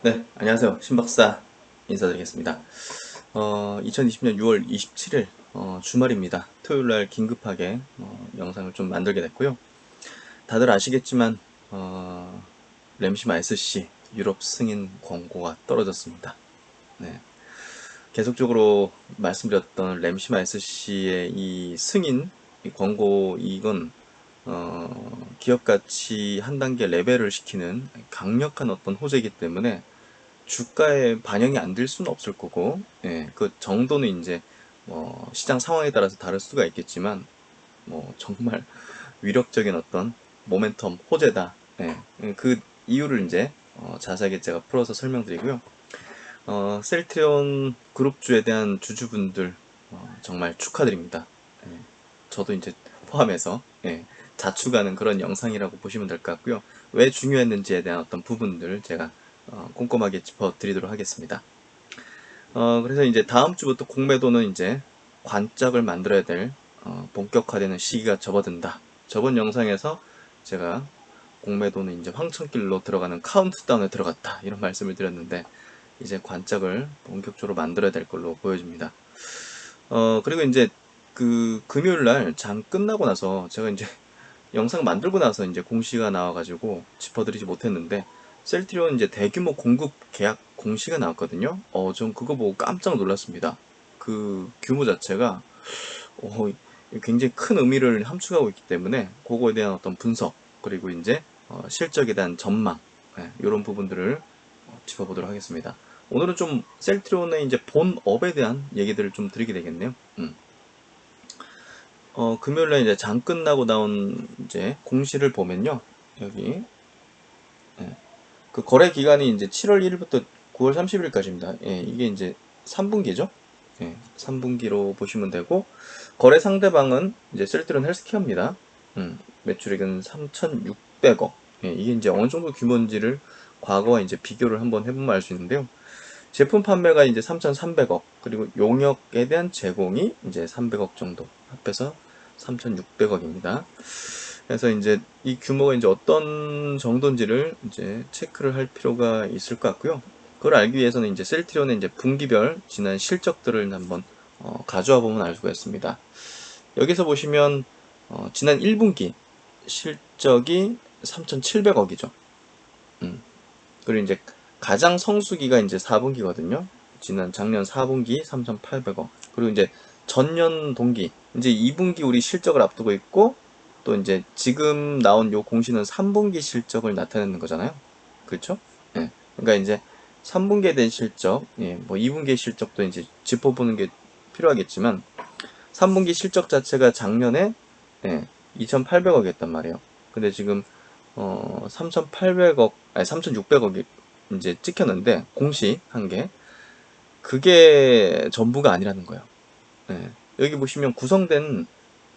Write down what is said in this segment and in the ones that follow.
네, 안녕하세요. 신박사 인사드리겠습니다. 2020년 6월 27일 주말입니다. 토요일날 긴급하게 영상을 좀 만들게 됐고요. 다들 아시겠지만 램시마 SC 유럽 승인 권고가 떨어졌습니다. 네, 계속적으로 말씀드렸던 램시마 SC의 이 승인 이 권고 이건 기업 가치 한 단계 레벨을 시키는 강력한 어떤 호재이기 때문에 주가에 반영이 안 될 수는 없을 거고, 예, 그 정도는 이제 뭐 시장 상황에 따라서 다를 수가 있겠지만, 뭐 정말 위력적인 어떤 모멘텀 호재다. 예, 그 이유를 이제 자세하게 제가 풀어서 설명드리고요. 셀트리온 그룹주에 대한 주주분들 정말 축하드립니다. 예, 저도 이제 포함해서 예, 자축하는 그런 영상이라고 보시면 될 것 같고요. 왜 중요했는지에 대한 어떤 부분들을 제가 꼼꼼하게 짚어드리도록 하겠습니다. 그래서 이제 다음 주부터 공매도는 이제 관짝을 만들어야 될 본격화되는 시기가 접어든다. 저번 영상에서 제가 공매도는 이제 황천길로 들어가는 카운트다운에 들어갔다 이런 말씀을 드렸는데 이제 관짝을 본격적으로 만들어야 될 걸로 보여집니다. 그리고 이제 그 금요일 날 장 끝나고 나서 제가 이제 영상 만들고 나서 이제 공시가 나와가지고 짚어드리지 못했는데 셀트리온 이제 대규모 공급 계약 공시가 나왔거든요. 전 그거 보고 깜짝 놀랐습니다. 그 규모 자체가 어, 굉장히 큰 의미를 함축하고 있기 때문에 그거에 대한 어떤 분석 그리고 이제 실적에 대한 전망 이런 부분들을 짚어보도록 하겠습니다. 오늘은 좀 셀트리온의 이제 본업에 대한 얘기들을 좀 드리게 되겠네요. 금요일날 이제 장 끝나고 나온 이제 공시를 보면요. 여기, 예, 그 거래 기간이 이제 7월 1일부터 9월 30일까지입니다. 예, 이게 이제 3분기죠. 예, 3분기로 보시면 되고, 거래 상대방은 이제 셀트리온 헬스케어입니다. 매출액은 3,600억. 예, 이게 이제 어느 정도 규모인지를 과거와 이제 비교를 한번 해보면 알 수 있는데요. 제품 판매가 이제 3,300억, 그리고 용역에 대한 제공이 이제 300억 정도 합해서 3,600억입니다. 그래서 이제 이 규모가 이제 어떤 정도인지를 이제 체크를 할 필요가 있을 것 같고요. 그걸 알기 위해서는 이제 셀트리온의 이제 분기별 지난 실적들을 한번 가져와 보면 알 수가 있습니다. 여기서 보시면 지난 1분기 실적이 3,700억이죠. 그리고 이제 가장 성수기가 이제 4분기거든요. 지난 작년 4분기 3,800억. 그리고 이제 전년 동기 이제 2분기 우리 실적을 앞두고 있고 또 이제 지금 나온 요 공시는 3분기 실적을 나타내는 거잖아요. 그렇죠? 예. 그러니까 이제 3분기에 대한 실적, 예, 뭐 2분기의 실적도 이제 짚어보는 게 필요하겠지만 3분기 실적 자체가 작년에 2,800억이었단 말이에요. 근데 지금 3,800억, 아니 3,600억이 이제 찍혔는데 공시 한 게 그게 전부가 아니라는 거예요. 예. 여기 보시면 구성된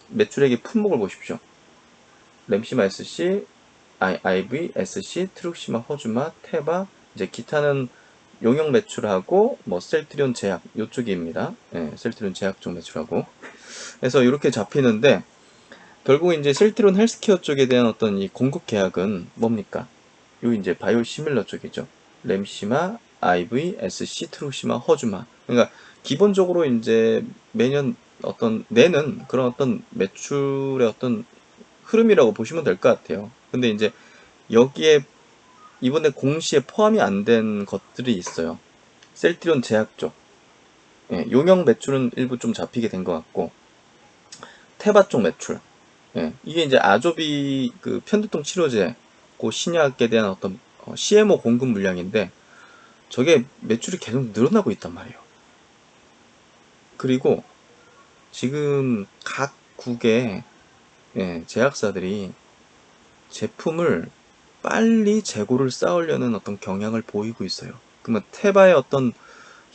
매출액의 품목을 보십시오. 램시마 SC, IV, SC, 트룩시마, 허주마, 테바, 이제 기타는 용역 매출하고 뭐 셀트리온 제약 요쪽입니다. 예, 셀트리온 제약 쪽 매출하고. 그래서 이렇게 잡히는데 결국 이제 셀트리온 헬스케어 쪽에 대한 어떤 이 공급 계약은 뭡니까? 요 이제 바이오 시밀러 쪽이죠. 램시마, IV, SC, 트루시마, 허주마. 그러니까 기본적으로 이제 매년 어떤 내는 그런 어떤 매출의 어떤 흐름이라고 보시면 될 것 같아요. 근데 이제 여기에 이번에 공시에 포함이 안 된 것들이 있어요. 셀트리온 제약 쪽. 예, 용역 매출은 일부 좀 잡히게 된 것 같고 테바 쪽 매출. 예, 이게 이제 아조비 그 편두통 치료제, 그 신약에 대한 어떤 CMO 공급 물량인데 저게 매출이 계속 늘어나고 있단 말이에요. 그리고 지금 각 국의 제약사들이 제품을 빨리 재고를 쌓으려는 어떤 경향을 보이고 있어요. 그러면 테바의 어떤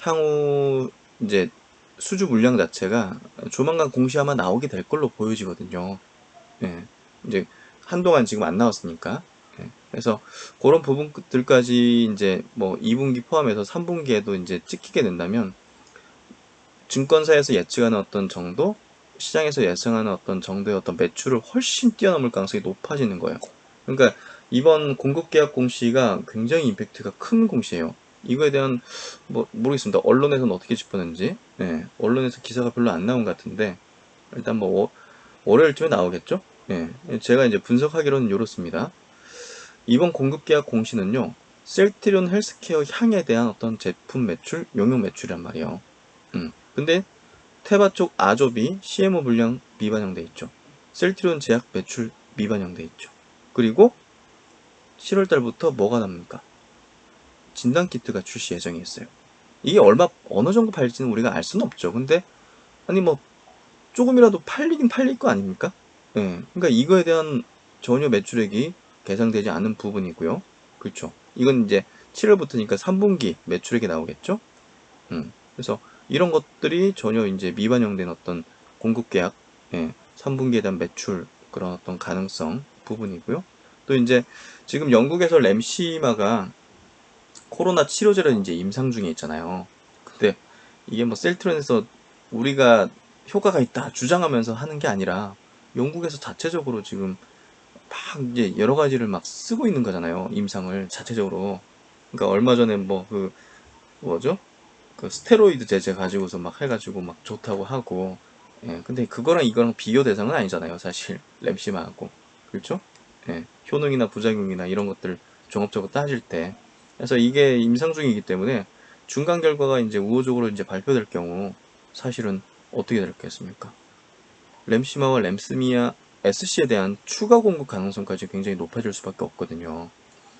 향후 이제 수주 물량 자체가 조만간 공시 아마 나오게 될 걸로 보여지거든요. 예. 이제 한동안 지금 안 나왔으니까. 예. 그래서 그런 부분들까지 이제 뭐 2분기 포함해서 3분기에도 이제 찍히게 된다면 증권사에서 예측하는 어떤 정도, 시장에서 예상하는 어떤 정도의 어떤 매출을 훨씬 뛰어넘을 가능성이 높아지는 거예요. 그러니까 이번 공급 계약 공시가 굉장히 임팩트가 큰 공시예요. 이거에 대한 뭐 모르겠습니다. 언론에서는 어떻게 짚었는지. 예, 언론에서 기사가 별로 안 나온 것 같은데 일단 뭐 월요일쯤에 나오겠죠? 예, 제가 이제 분석하기로는 이렇습니다. 이번 공급 계약 공시는요. 셀트리온 헬스케어 향에 대한 어떤 제품 매출, 용역 매출이란 말이에요. 근데 테바 쪽 아조비 CMO 물량 미반영돼 있죠. 셀트리온 제약 매출 미반영돼 있죠. 그리고 7월달부터 뭐가 납니까? 진단키트가 출시 예정이 있어요. 이게 어느 정도 팔릴지는 우리가 알 수는 없죠. 근데, 아니, 뭐, 조금이라도 팔리긴 팔릴 거 아닙니까? 예. 그러니까 이거에 대한 전혀 매출액이 계상되지 않은 부분이고요. 그렇죠. 이건 이제 7월부터니까 3분기 매출액이 나오겠죠? 그래서 이런 것들이 전혀 이제 미반영된 어떤 공급 계약, 예, 3분기에 대한 매출 그런 어떤 가능성 부분이고요. 또 이제 지금 영국에서 램시마가 코로나 치료제를 이제 임상 중에 있잖아요. 근데 이게 뭐 셀트론에서 우리가 효과가 있다 주장하면서 하는 게 아니라 영국에서 자체적으로 지금 막 이제 여러 가지를 막 쓰고 있는 거잖아요. 임상을 자체적으로. 그러니까 얼마 전에 뭐 그 뭐죠? 그 스테로이드 제제 가지고서 막 해가지고 막 좋다고 하고. 예, 근데 그거랑 이거랑 비교 대상은 아니잖아요. 사실 램시마하고. 그렇죠? 예, 효능이나 부작용이나 이런 것들 종합적으로 따질 때. 그래서 이게 임상 중이기 때문에 중간 결과가 이제 우호적으로 이제 발표될 경우 사실은 어떻게 될겠습니까? 램시마와 램스미아 SC에 대한 추가 공급 가능성까지 굉장히 높아질 수밖에 없거든요.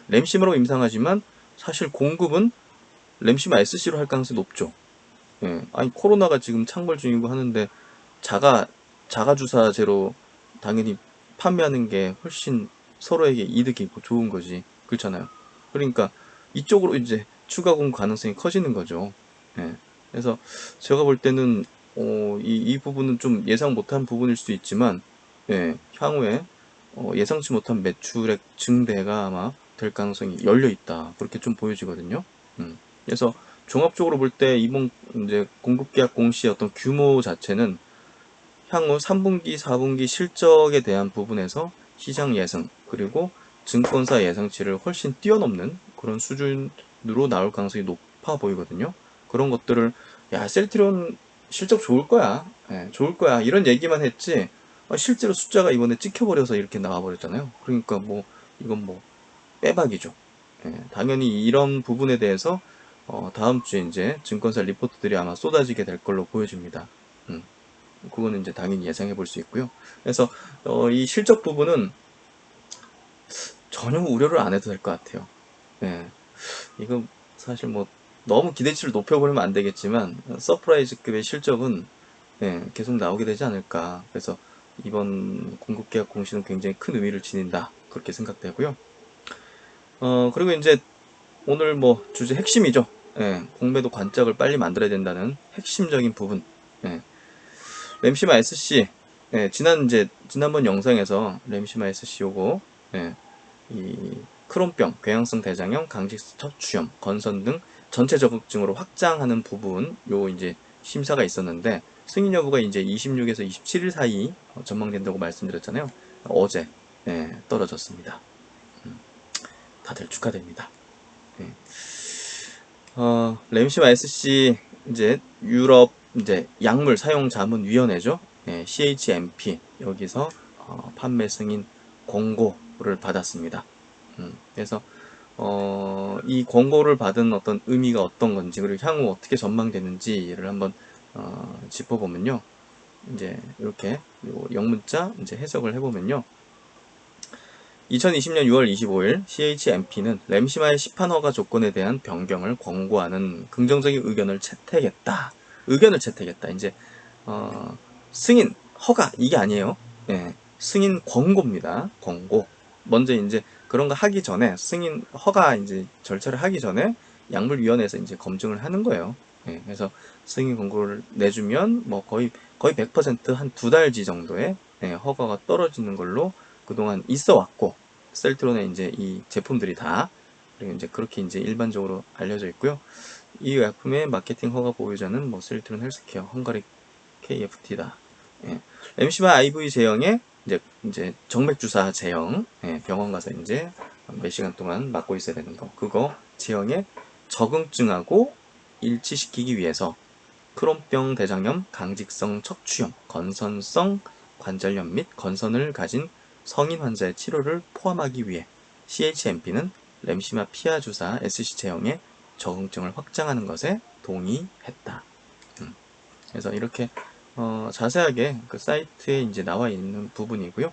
램시마로 임상하지만 사실 공급은 램시마 SC로 할 가능성이 높죠. 예, 아니 코로나가 지금 창궐 중이고 하는데 자가 자가 주사제로 당연히 판매하는 게 훨씬 서로에게 이득이고 좋은 거지. 그렇잖아요. 그러니까 이쪽으로 이제 추가 공급 가능성이 커지는 거죠. 예. 그래서 제가 볼 때는 이 부분은 좀 예상 못한 부분일 수도 있지만 예, 향후에 예상치 못한 매출액 증대가 아마 될 가능성이 열려 있다. 그렇게 좀 보여지거든요. 그래서 종합적으로 볼 때 이번 이제 공급계약 공시의 어떤 규모 자체는 향후 3분기, 4분기 실적에 대한 부분에서 시장 예상 그리고 증권사 예상치를 훨씬 뛰어넘는 그런 수준으로 나올 가능성이 높아 보이거든요. 그런 것들을 야 셀트리온 실적 좋을 거야, 예, 좋을 거야 이런 얘기만 했지 실제로 숫자가 이번에 찍혀버려서 이렇게 나와버렸잖아요. 그러니까 뭐 이건 뭐 빼박이죠. 예, 당연히 이런 부분에 대해서 다음 주에 이제 증권사 리포트들이 아마 쏟아지게 될 걸로 보여집니다. 음, 그거는 이제 당연히 예상해 볼 수 있고요. 그래서 이 실적 부분은 전혀 우려를 안 해도 될 것 같아요. 예, 이거 사실 뭐 너무 기대치를 높여버리면 안 되겠지만 서프라이즈급의 실적은 예, 계속 나오게 되지 않을까. 그래서 이번 공급계약 공시는 굉장히 큰 의미를 지닌다. 그렇게 생각되고요. 그리고 이제 오늘 뭐 주제 핵심이죠. 예, 공매도 관짝을 빨리 만들어야 된다는 핵심적인 부분. 예, 램시마 SC. 예, 지난번 영상에서 램시마 SC 요거, 예, 이 크론병, 궤양성 대장염, 강직수 척추염, 건선 등 전체 적응증으로 확장하는 부분, 요 이제 심사가 있었는데, 승인 여부가 이제 26에서 27일 사이 전망된다고 말씀드렸잖아요. 어제, 예, 떨어졌습니다. 다들 축하드립니다. 예. 램시마 SC 이제 유럽 이제 약물 사용 자문 위원회죠. 예, CHMP 여기서 판매 승인 권고를 받았습니다. 그래서 이 권고를 받은 어떤 의미가 어떤 건지 그리고 향후 어떻게 전망되는지를 한번 짚어보면요. 이제 이렇게 요 영문자 이제 해석을 해보면요. 2020년 6월 25일 CHMP는 램시마의 시판 허가 조건에 대한 변경을 권고하는 긍정적인 의견을 채택했다. 의견을 채택했다. 이제 승인 허가 이게 아니에요. 예, 승인 권고입니다. 권고. 먼저 이제 그런 거 하기 전에 승인 허가 이제 절차를 하기 전에 약물위원회에서 이제 검증을 하는 거예요. 예, 그래서 승인 권고를 내주면 뭐 거의 100%한 두 달지 정도의 예, 허가가 떨어지는 걸로 그동안 있어 왔고 셀트론의 이제 이 제품들이 다 그리고 이제 그렇게 이제 일반적으로 알려져 있고요. 이 약품의 마케팅 허가 보유자는 뭐 셀트론 헬스케어, 헝가리 KFT다. 예. 램시마 IV 제형의 이제 정맥 주사 제형 예, 병원 가서 이제 몇 시간 동안 맞고 있어야 되는 거, 그거 제형에 적응증하고 일치시키기 위해서 크론병 대장염, 강직성 척추염, 건선성 관절염 및 건선을 가진 성인 환자의 치료를 포함하기 위해 CHMP는 램시마 피하 주사 SC 제형의 적응증을 확장하는 것에 동의했다. 그래서 이렇게 자세하게 그 사이트에 이제 나와 있는 부분이고요.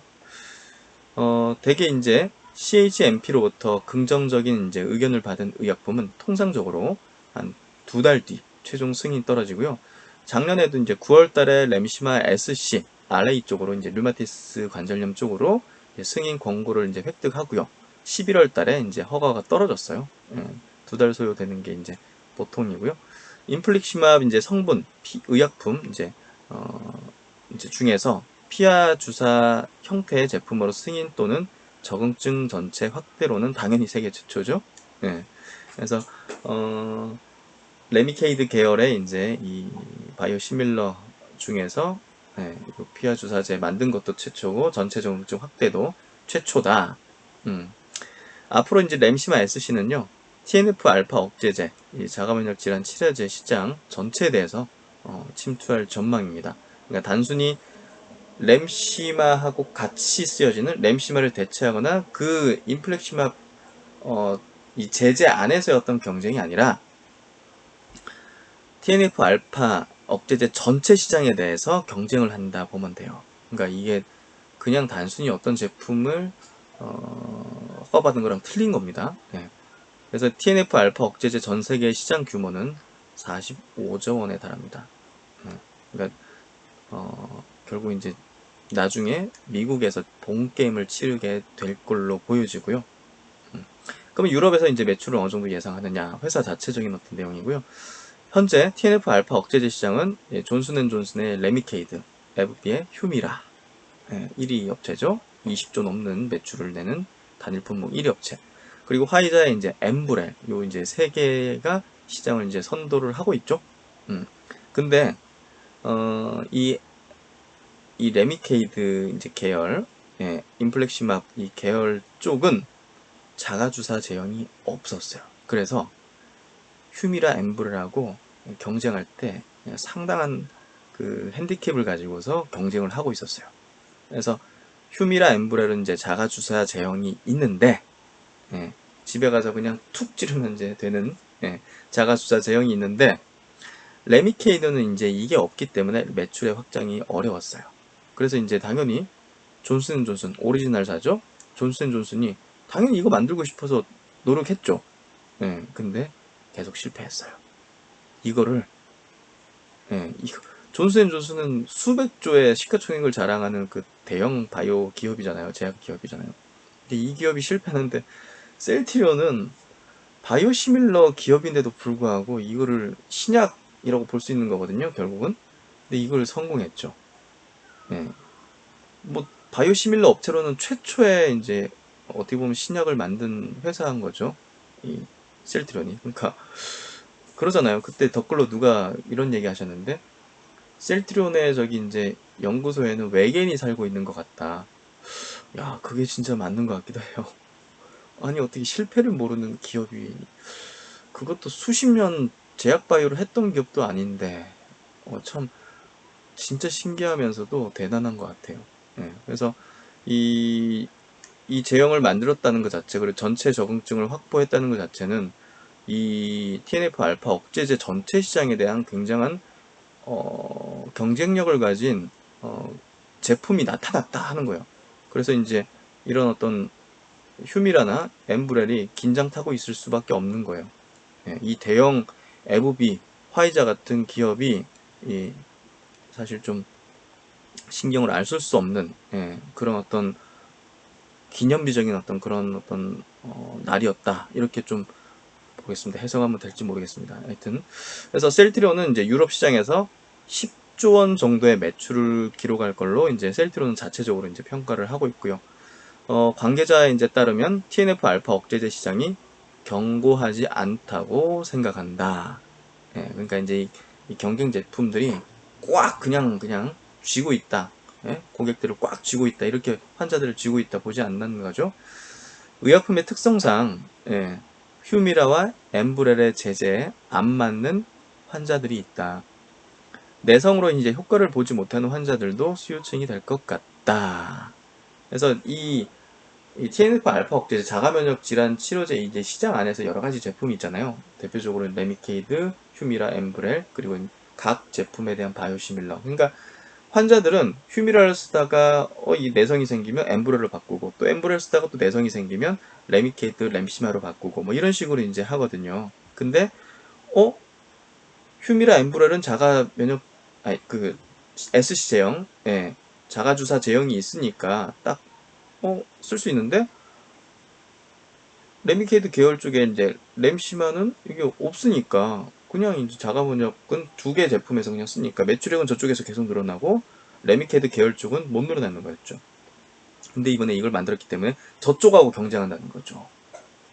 대개 이제 CHMP로부터 긍정적인 이제 의견을 받은 의약품은 통상적으로 한 2달 뒤 최종 승인이 떨어지고요. 작년에도 이제 9월 달에 램시마 SC, RA 쪽으로 이제 류마티스 관절염 쪽으로 이제 승인 권고를 이제 획득하고요. 11월 달에 이제 허가가 떨어졌어요. 2달 소요되는 게 이제 보통이고요. 인플릭시맙 이제 성분, 의약품 이제 중에서 피하 주사 형태의 제품으로 승인 또는 적응증 전체 확대로는 당연히 세계 최초죠. 예. 그래서 레미케이드 계열의 이제 이 바이오시밀러 중에서 피하 주사제 만든 것도 최초고 전체 적응증 확대도 최초다. 앞으로 이제 램시마 SC는요, TNF 알파 억제제, 이 자가면역 질환 치료제 시장 전체에 대해서 침투할 전망입니다. 그러니까 단순히 램시마하고 같이 쓰여지는 램시마를 대체하거나 그 인플렉시마 이 제재 안에서의 어떤 경쟁이 아니라 TNF 알파 억제제 전체 시장에 대해서 경쟁을 한다 보면 돼요. 그러니까 이게 그냥 단순히 어떤 제품을 허가받은 거랑 틀린 겁니다. 네. 그래서 TNF 알파 억제제 전 세계 시장 규모는 45조 원에 달합니다. 그러니까 결국 이제 나중에 미국에서 본 게임을 치르게 될 걸로 보여지고요. 그럼 유럽에서 이제 매출을 어느 정도 예상하느냐, 회사 자체적인 어떤 내용이고요. 현재 TNF 알파 억제제 시장은 존슨앤존슨의 레미케이드, 에브비의 휴미라 1위 업체죠. 20조 넘는 매출을 내는 단일 품목 1위 업체. 그리고 화이자의 이제 엠브렐, 요 이제 세 개가 시장을 이제 선도를 하고 있죠. 근데 이 레미케이드 이제 계열, 인플렉시맙 이 계열 쪽은 자가주사 제형이 없었어요. 그래서 휴미라 엠브렐하고 경쟁할 때 상당한 그 핸디캡을 가지고서 경쟁을 하고 있었어요. 그래서 휴미라 엠브렐은 이제 자가주사 제형이 있는데 집에 가서 그냥 툭 찌르면 이제 되는 자가주사 제형이 있는데 레미케이드는 이제 이게 없기 때문에 매출의 확장이 어려웠어요. 그래서 이제 당연히 존슨앤존슨 오리지널사죠. 존슨앤존슨이 당연히 이거 만들고 싶어서 노력했죠. 근데 계속 실패했어요. 이거를 존슨앤존슨은 수백 조의 시가총액을 자랑하는 그 대형 바이오 기업이잖아요. 제약 기업이잖아요. 근데 이 기업이 실패하는데 셀트리온은 바이오 시밀러 기업인데도 불구하고 이거를 신약이라고 볼 수 있는 거거든요. 결국은. 근데 이걸 성공했죠. 뭐 바이오 시밀러 업체로는 최초의 이제 어떻게 보면 신약을 만든 회사인 거죠. 이 셀트리온이. 그러니까 그러잖아요. 그때 댓글로 누가 이런 얘기 하셨는데 셀트리온의 저기 이제 연구소에는 외계인이 살고 있는 것 같다. 야, 그게 진짜 맞는 것 같기도 해요. 아니, 어떻게 실패를 모르는 기업이, 그것도 수십 년 제약 바이오를 했던 기업도 아닌데, 참, 진짜 신기하면서도 대단한 것 같아요. 그래서 이 제형을 만들었다는 것 자체, 그리고 전체 적응증을 확보했다는 것 자체는 이 TNF 알파 억제제 전체 시장에 대한 굉장한 경쟁력을 가진 제품이 나타났다 하는 거예요. 그래서 이제 이런 어떤 휴미라나 엠브렐이 긴장 타고 있을 수밖에 없는 거예요. 이 대형 에브비, 화이자 같은 기업이 사실 좀 신경을 안 쓸 수 없는 그런 어떤 기념비적인 어떤 그런 어떤 날이었다. 이렇게 좀 보겠습니다. 해석하면 될지 모르겠습니다. 하여튼 그래서 셀트리온은 이제 유럽 시장에서 10조 원 정도의 매출을 기록할 걸로 이제 셀트리온은 자체적으로 이제 평가를 하고 있고요. 관계자에 이제 따르면 TNF 알파 억제제 시장이 견고하지 않다고 생각한다. 그러니까 이제 이 경쟁 제품들이 꽉 그냥 쥐고 있다. 고객들을 꽉 쥐고 있다. 이렇게 환자들을 쥐고 있다 보지 않는 거죠. 의약품의 특성상 휴미라와 엠브렐의 제제에 안 맞는 환자들이 있다. 내성으로 이제 효과를 보지 못하는 환자들도 수요층이 될 것 같다. 그래서 이 TNF 알파 억제제 자가 면역 질환 치료제 이제 시장 안에서 여러 가지 제품이 있잖아요. 대표적으로 레미케이드, 휴미라, 엠브렐, 그리고 각 제품에 대한 바이오시밀러. 그러니까 환자들은 휴미라를 쓰다가 이 내성이 생기면 엠브렐을 바꾸고, 또 엠브렐 쓰다가 또 내성이 생기면 레미케이드, 램시마로 바꾸고 뭐 이런 식으로 이제 하거든요. 근데 휴미라, 엠브렐은 자가 면역 SC 제형, 자가 주사 제형이 있으니까 딱 쓸 수 있는데, 레미케이드 계열 쪽에 이제 램시마는 이게 없으니까 그냥 이제 자가번역은 두 개 제품에서 그냥 쓰니까 매출액은 저쪽에서 계속 늘어나고 레미케이드 계열 쪽은 못 늘어나는 거였죠. 근데 이번에 이걸 만들었기 때문에 저쪽하고 경쟁한다는 거죠.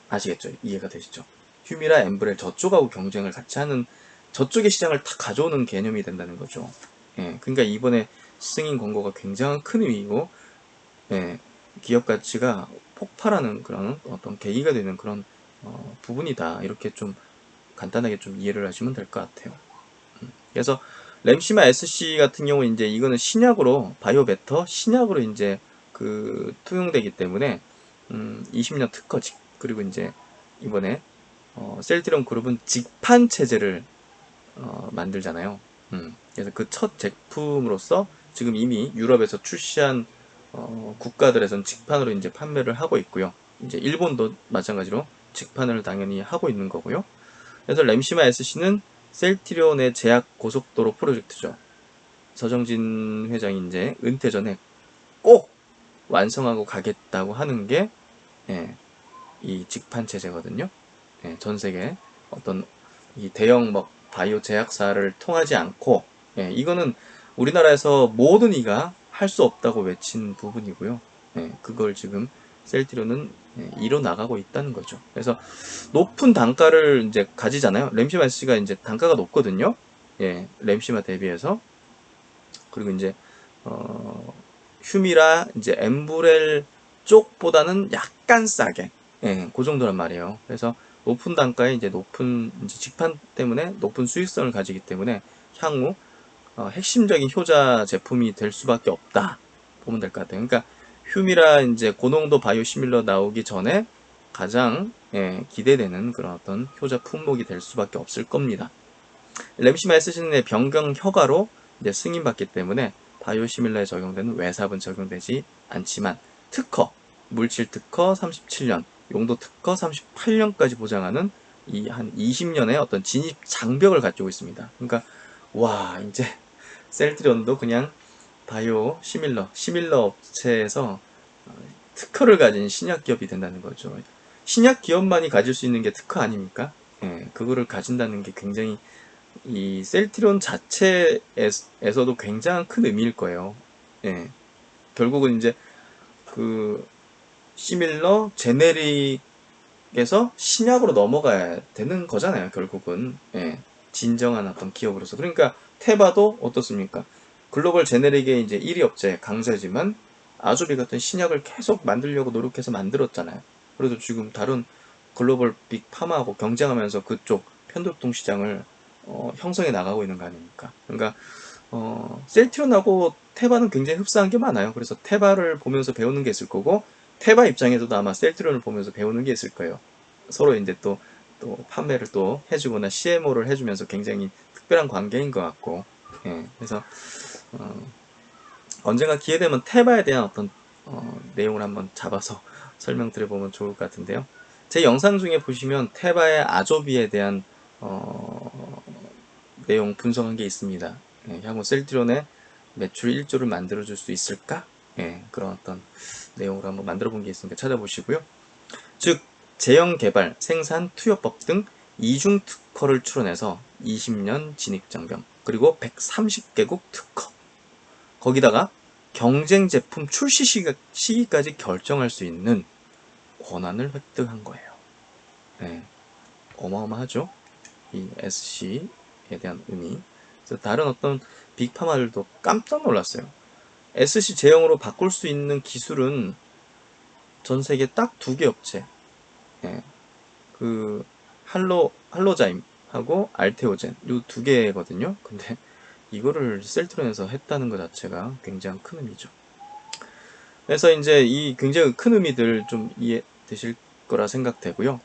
아시겠죠? 이해가 되시죠? 휴미라, 엠브렐 저쪽하고 경쟁을 같이 하는, 저쪽의 시장을 다 가져오는 개념이 된다는 거죠. 그러니까 이번에 승인 권고가 굉장한 큰 의미이고, 기업 가치가 폭발하는 그런 어떤 계기가 되는 그런 부분이다. 이렇게 좀 간단하게 좀 이해를 하시면 될 것 같아요. 그래서 램시마 SC 같은 경우 이제 이거는 신약으로 바이오베터 신약으로 이제 투용되기 때문에 20년 특허직, 그리고 이제 이번에 셀트리온 그룹은 직판 체제를 만들잖아요. 그래서 그 첫 제품으로서 지금 이미 유럽에서 출시한 국가들에선 직판으로 이제 판매를 하고 있고요. 이제 일본도 마찬가지로 직판을 당연히 하고 있는 거고요. 그래서 램시마 SC는 셀트리온의 제약 고속도로 프로젝트죠. 서정진 회장이 이제 은퇴 전에 꼭 완성하고 가겠다고 하는 게 이 직판 체제거든요. 전 세계 어떤 이 대형 뭐 바이오 제약사를 통하지 않고, 이거는 우리나라에서 모든 이가 할 수 없다고 외친 부분이고요. 그걸 지금 셀트리온은 이뤄 나가고 있다는 거죠. 그래서 높은 단가를 이제 가지잖아요. 램시마 S가 이제 단가가 높거든요. 램시마 대비해서. 그리고 이제 휴미라 이제 엠브렐 쪽보다는 약간 싸게, 그 정도란 말이에요. 그래서 높은 단가에 이제 높은 이제 직판 때문에 높은 수익성을 가지기 때문에 향후 핵심적인 효자 제품이 될 수밖에 없다 보면 될 것 같아요. 그러니까 휴미라 이제 고농도 바이오 시밀러 나오기 전에 가장 기대되는 그런 어떤 효자 품목이 될 수밖에 없을 겁니다. 램시마 S신의 변경 허가로 이제 승인받기 때문에 바이오시밀러에 적용되는 외삽은 적용되지 않지만 특허, 물질 특허 37년, 용도 특허 38년까지 보장하는 이 한 20년의 어떤 진입 장벽을 가지고 있습니다. 그러니까 와, 이제 셀트리온도 그냥 바이오 시밀러 업체에서 특허를 가진 신약 기업이 된다는 거죠. 신약 기업만이 가질 수 있는 게 특허 아닙니까? 그거를 가진다는 게 굉장히 이 셀트리온 자체에서도 굉장한 큰 의미일 거예요. 결국은 이제 그 시밀러 제네릭에서 신약으로 넘어가야 되는 거잖아요. 결국은 진정한 어떤 기업으로서. 그러니까 테바도 어떻습니까? 글로벌 제네릭의 이제 1위 업체 강세지만 아주비 같은 신약을 계속 만들려고 노력해서 만들었잖아요. 그래도 지금 다른 글로벌 빅 파마하고 경쟁하면서 그쪽 편도통 시장을 형성해 나가고 있는 거 아닙니까? 그러니까 셀트리온하고 테바는 굉장히 흡사한 게 많아요. 그래서 테바를 보면서 배우는 게 있을 거고, 테바 입장에서도 아마 셀트리온을 보면서 배우는 게 있을 거예요. 서로 이제 또 판매를 또 해주거나 CMO를 해주면서 굉장히 특별한 관계인 것 같고, 그래서 언젠가 기회 되면 테바에 대한 어떤 내용을 한번 잡아서 설명드려보면 좋을 것 같은데요. 제 영상 중에 보시면 테바의 아조비에 대한 내용 분석한 게 있습니다. 향후 셀트리온의 매출 1조를 만들어줄 수 있을까? 그런 어떤 내용으로 한번 만들어 본 게 있으니까 찾아보시고요. 즉, 제형 개발, 생산, 투여법 등 이중 특허를 출원해서 20년 진입장벽, 그리고 130개국 특허, 거기다가 경쟁 제품 출시 시기까지 결정할 수 있는 권한을 획득한 거예요. 어마어마하죠? 이 SC에 대한 의미. 그래서 다른 어떤 빅파마들도 깜짝 놀랐어요. SC 제형으로 바꿀 수 있는 기술은 전 세계 딱 두 개 업체, 예, 그 할로자임 하고 알테오젠 요 두 개거든요. 근데 이거를 셀트론에서 했다는 것 자체가 굉장히 큰 의미죠. 그래서 이제 이 굉장히 큰 의미들 좀 이해되실 거라 생각되고요.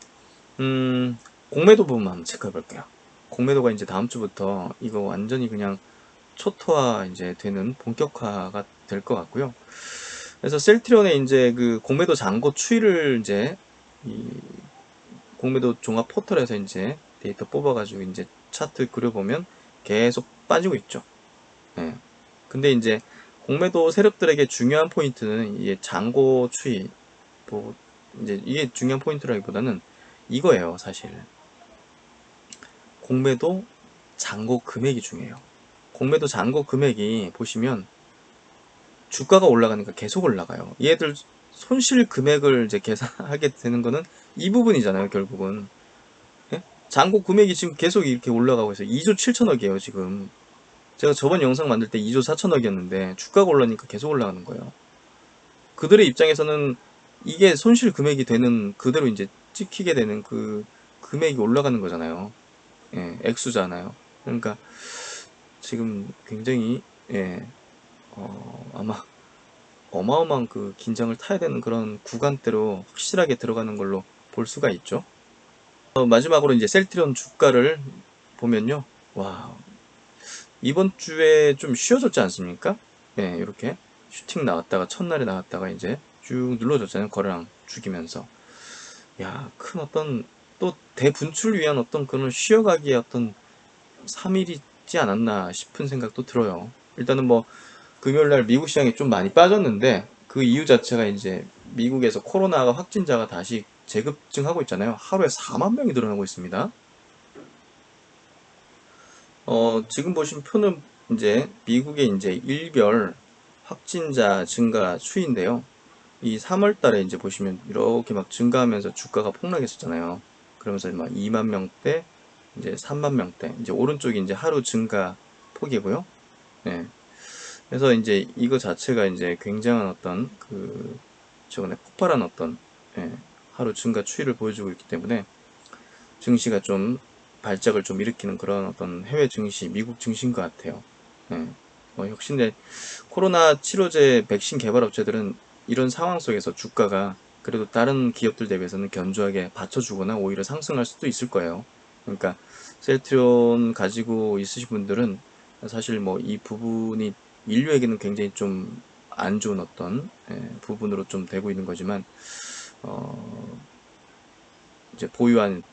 공매도 부분 한번 체크해 볼게요. 공매도가 이제 다음 주부터 이거 완전히 그냥 초토화 이제 되는 본격화가 될 것 같고요. 그래서 셀트리온의 이제 그 공매도 잔고 추이를 이제 이 공매도 종합 포털에서 이제 데이터 뽑아가지고 이제 차트 그려보면 계속 빠지고 있죠. 예. 근데 이제 공매도 세력들에게 중요한 포인트는 이게 잔고 추이, 뭐 이제 이게 중요한 포인트라기보다는 이거예요, 사실. 공매도 잔고 금액이 중요해요. 공매도 잔고 금액이 보시면 주가가 올라가니까 계속 올라가요. 얘들 손실 금액을 이제 계산하게 되는 거는 이 부분이잖아요, 결국은. 예? 잔고 금액이 지금 계속 이렇게 올라가고 있어요. 2조 7천억이에요, 지금. 제가 저번 영상 만들 때 2조 4천억이었는데 주가가 올라니까 계속 올라가는 거예요. 그들의 입장에서는 이게 손실 금액이 되는 그대로 이제 찍히게 되는 그 금액이 올라가는 거잖아요. 예, 액수잖아요. 그러니까 지금 굉장히 예, 아마 어마어마한 그 긴장을 타야 되는 그런 구간대로 확실하게 들어가는 걸로 볼 수가 있죠. 마지막으로 이제 셀트리온 주가를 보면요. 와, 이번 주에 좀 쉬어졌지 않습니까? 예, 이렇게 슈팅 나왔다가 첫날에 나왔다가 이제 쭉 눌러줬잖아요. 거래량 죽이면서. 야, 큰 어떤 또 대분출 위한 어떤 그런 쉬어가기의 어떤 3일이지 않았나 싶은 생각도 들어요. 일단은 뭐 금요일날 미국 시장이 좀 많이 빠졌는데 그 이유 자체가 이제 미국에서 코로나가 확진자가 다시 재급증하고 있잖아요. 하루에 4만 명이 늘어나고 있습니다. 지금 보신 표는 이제 미국의 이제 일별 확진자 증가 추이인데요. 이 3월 달에 이제 보시면 이렇게 막 증가하면서 주가가 폭락했었잖아요. 그러면서 막 2만 명대, 이제 3만 명대, 이제 오른쪽이 이제 하루 증가 폭이고요. 네. 그래서 이제 이거 자체가 이제 굉장한 어떤 그 최근에 폭발한 어떤 예, 하루 증가 추이를 보여주고 있기 때문에 증시가 좀 발작을 좀 일으키는 그런 어떤 해외 증시, 미국 증시인 것 같아요. 예. 역시 내 코로나 치료제 백신 개발 업체들은 이런 상황 속에서 주가가 그래도 다른 기업들 대비해서는 견조하게 받쳐주거나 오히려 상승할 수도 있을 거예요. 그러니까 셀트리온 가지고 있으신 분들은 사실 뭐 이 부분이 인류에게는 굉장히 좀 안 좋은 어떤 부분으로 좀 되고 있는 거지만 어, 이제 보유한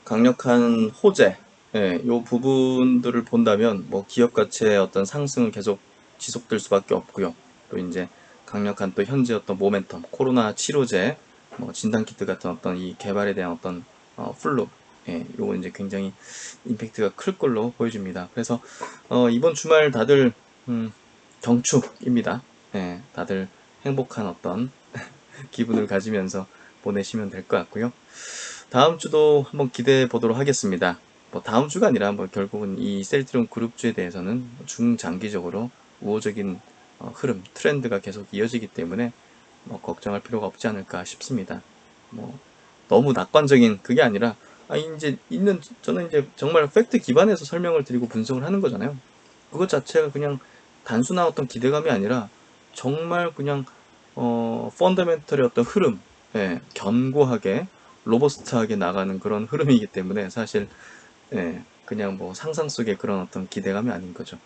강력한 호재, 요 부분들을 본다면 뭐 기업 가치의 어떤 상승은 계속 지속될 수밖에 없고요. 또 이제 강력한 또 현재 어떤 모멘텀, 코로나 치료제, 뭐 진단키트 같은 어떤 이 개발에 대한 어떤 플루, 요거 이제 굉장히 임팩트가 클 걸로 보여집니다. 그래서 이번 주말 다들 경축입니다. 다들 행복한 어떤 기분을 가지면서 보내시면 될 것 같고요. 다음 주도 한번 기대해 보도록 하겠습니다. 뭐 다음 주가 아니라 뭐 결국은 이 셀트리온 그룹주에 대해서는 중장기적으로 우호적인 흐름, 트렌드가 계속 이어지기 때문에 뭐 걱정할 필요가 없지 않을까 싶습니다. 뭐 너무 낙관적인 그게 아니라 이제 있는 저는 이제 정말 팩트 기반에서 설명을 드리고 분석을 하는 거잖아요. 그것 자체가 그냥 단순한 어떤 기대감이 아니라 정말 그냥 펀더멘털의 어떤 흐름, 견고하게 로버스트하게 나가는 그런 흐름이기 때문에 사실 그냥 뭐 상상 속의 그런 어떤 기대감이 아닌 거죠.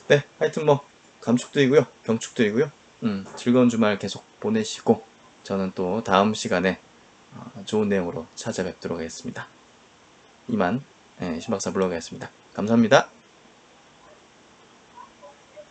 네, 하여튼 뭐 감축드리고요, 경축드리고요. 즐거운 주말 계속 보내시고 저는 또 다음 시간에 좋은 내용으로 찾아뵙도록 하겠습니다. 이만 신박사 블로그였습니다. 감사합니다.